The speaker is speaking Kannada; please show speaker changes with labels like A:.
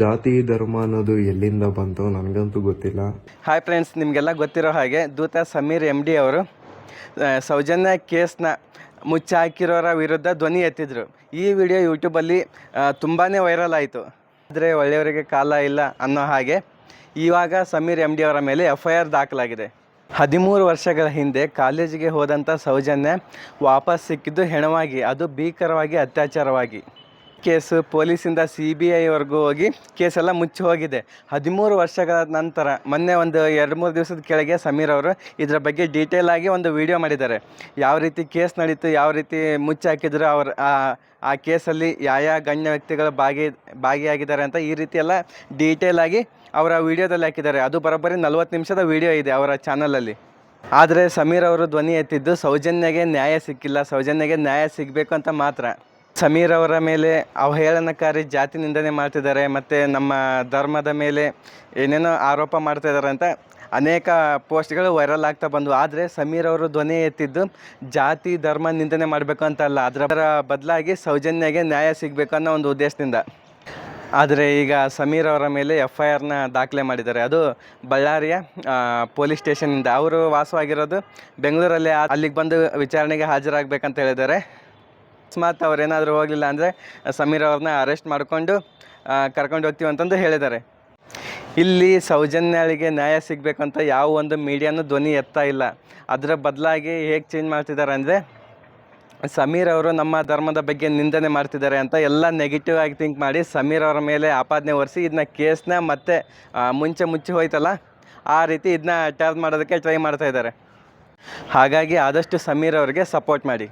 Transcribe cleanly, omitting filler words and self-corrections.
A: ಜಾತಿ ಧರ್ಮ ಅನ್ನೋದು ಎಲ್ಲಿಂದ ಬಂತು ನನಗಂತೂ ಗೊತ್ತಿಲ್ಲ.
B: ಹಾಯ್ ಫ್ರೆಂಡ್ಸ್, ನಿಮಗೆಲ್ಲ ಗೊತ್ತಿರೋ ಹಾಗೆ ದೂತ ಸಮೀರ್ MD ಅವರು ಸೌಜನ್ಯ ಕೇಸ್ನ ಮುಚ್ಚಾಕಿರೋರ ವಿರುದ್ಧ ಧ್ವನಿ ಎತ್ತಿದ್ರು. ಈ ವಿಡಿಯೋ ಯೂಟ್ಯೂಬಲ್ಲಿ ತುಂಬಾ ವೈರಲ್ ಆಯಿತು. ಆದರೆ ಒಳ್ಳೆಯವರಿಗೆ ಕಾಲ ಇಲ್ಲ ಅನ್ನೋ ಹಾಗೆ ಇವಾಗ ಸಮೀರ್ MD ಅವರ ಮೇಲೆ FIR ದಾಖಲಾಗಿದೆ. 13 ವರ್ಷಗಳ ಹಿಂದೆ ಕಾಲೇಜಿಗೆ ಹೋದಂಥ ಸೌಜನ್ಯ ವಾಪಸ್ ಸಿಕ್ಕಿದ್ದು ಹೆಣವಾಗಿ, ಅದು ಭೀಕರವಾಗಿ ಅತ್ಯಾಚಾರವಾಗಿ. ಕೇಸು ಪೊಲೀಸಿಂದ CBIವರೆಗೂ ಹೋಗಿ ಕೇಸೆಲ್ಲ ಮುಚ್ಚಿ ಹೋಗಿದೆ. 13 ವರ್ಷಗಳ ನಂತರ ಮೊನ್ನೆ ಒಂದು 2-3 ದಿವಸದ ಕೆಳಗೆ ಸಮೀರ್ ಅವರು ಇದರ ಬಗ್ಗೆ ಡೀಟೇಲ್ ಆಗಿ ಒಂದು ವಿಡಿಯೋ ಮಾಡಿದ್ದಾರೆ. ಯಾವ ರೀತಿ ಕೇಸ್ ನಡೀತು, ಯಾವ ರೀತಿ ಮುಚ್ಚಿ ಹಾಕಿದ್ರು, ಅವರು ಆ ಕೇಸಲ್ಲಿ ಯಾವ ಗಣ್ಯ ವ್ಯಕ್ತಿಗಳು ಭಾಗಿಯಾಗಿದ್ದಾರೆ ಅಂತ ಈ ರೀತಿ ಎಲ್ಲ ಡೀಟೇಲ್ ಆಗಿ ಅವರ ವಿಡಿಯೋದಲ್ಲಿ ಹಾಕಿದ್ದಾರೆ. ಅದು ಬರೋಬ್ಬರಿ 40 ನಿಮಿಷದ ವಿಡಿಯೋ ಇದೆ ಅವರ ಚಾನಲಲ್ಲಿ. ಆದರೆ ಸಮೀರ್ ಅವರು ಧ್ವನಿ ಎತ್ತಿದ್ದು ಸೌಜನ್ಯಗೆ ನ್ಯಾಯ ಸಿಕ್ಕಿಲ್ಲ, ಸೌಜನ್ಯಗೆ ನ್ಯಾಯ ಸಿಗಬೇಕು ಅಂತ ಮಾತ್ರ. ಸಮೀರ್ ಅವರ ಮೇಲೆ ಅವಹೇಳನಕಾರಿ ಜಾತಿ ನಿಂದನೆ ಮಾಡ್ತಿದ್ದಾರೆ, ಮತ್ತು ನಮ್ಮ ಧರ್ಮದ ಮೇಲೆ ಏನೇನೋ ಆರೋಪ ಮಾಡ್ತಾಯಿದ್ದಾರೆ ಅಂತ ಅನೇಕ ಪೋಸ್ಟ್ಗಳು ವೈರಲ್ ಆಗ್ತಾ ಬಂದವು. ಆದರೆ ಸಮೀರ್ ಅವರು ಧ್ವನಿ ಎತ್ತಿದ್ದು ಜಾತಿ ಧರ್ಮ ನಿಂದನೆ ಮಾಡಬೇಕು ಅಂತ ಅಲ್ಲ, ಅದರ ಬದಲಾಗಿ ಸೌಜನ್ಯಗೆ ನ್ಯಾಯ ಸಿಗಬೇಕು ಅನ್ನೋ ಒಂದು ಉದ್ದೇಶದಿಂದ. ಆದರೆ ಈಗ ಸಮೀರ್ ಅವರ ಮೇಲೆ FIRನ ದಾಖಲೆ ಮಾಡಿದ್ದಾರೆ. ಅದು ಬಳ್ಳಾರಿಯ ಪೊಲೀಸ್ ಸ್ಟೇಷನಿಂದ. ಅವರು ವಾಸವಾಗಿರೋದು ಬೆಂಗಳೂರಲ್ಲಿ, ಅಲ್ಲಿಗೆ ಬಂದು ವಿಚಾರಣೆಗೆ ಹಾಜರಾಗಬೇಕಂತ ಹೇಳಿದ್ದಾರೆ. ಅಕಸ್ಮಾತ್ ಅವರೇನಾದರೂ ಹೋಗಲಿಲ್ಲ ಅಂದರೆ ಸಮೀರ್ ಅವ್ರನ್ನ ಅರೆಸ್ಟ್ ಮಾಡಿಕೊಂಡು ಕರ್ಕೊಂಡು ಹೋಗ್ತೀವಿ ಅಂತಂದು ಹೇಳಿದ್ದಾರೆ. ಇಲ್ಲಿ ಸೌಜನ್ಯಳಿಗೆ ನ್ಯಾಯ ಸಿಗಬೇಕಂತ ಯಾವ ಒಂದು ಮೀಡಿಯಾನು ಧ್ವನಿ ಎತ್ತಾ ಇಲ್ಲ. ಅದರ ಬದಲಾಗಿ ಹೇಗೆ ಚೇಂಜ್ ಮಾಡ್ತಿದ್ದಾರೆ ಅಂದರೆ, ಸಮೀರ್ ಅವರು ನಮ್ಮ ಧರ್ಮದ ಬಗ್ಗೆ ನಿಂದನೆ ಮಾಡ್ತಿದ್ದಾರೆ ಅಂತ ಎಲ್ಲ ನೆಗೆಟಿವ್ ಆಗಿ ಥಿಂಕ್ ಮಾಡಿ ಸಮೀರ್ ಅವರ ಮೇಲೆ ಆಪಾದನೆ ಹೊರಿಸಿ ಇದನ್ನ ಕೇಸ್ನ ಮತ್ತೆ ಮುಂಚೆ ಮುಚ್ಚಿ ಹೋಯ್ತಲ್ಲ, ಆ ರೀತಿ ಇದನ್ನ ಟರ್ನ್ ಮಾಡೋದಕ್ಕೆ ಟ್ರೈ ಮಾಡ್ತಾ ಇದ್ದಾರೆ. ಹಾಗಾಗಿ ಆದಷ್ಟು ಸಮೀರ್ ಅವರಿಗೆ ಸಪೋರ್ಟ್ ಮಾಡಿ.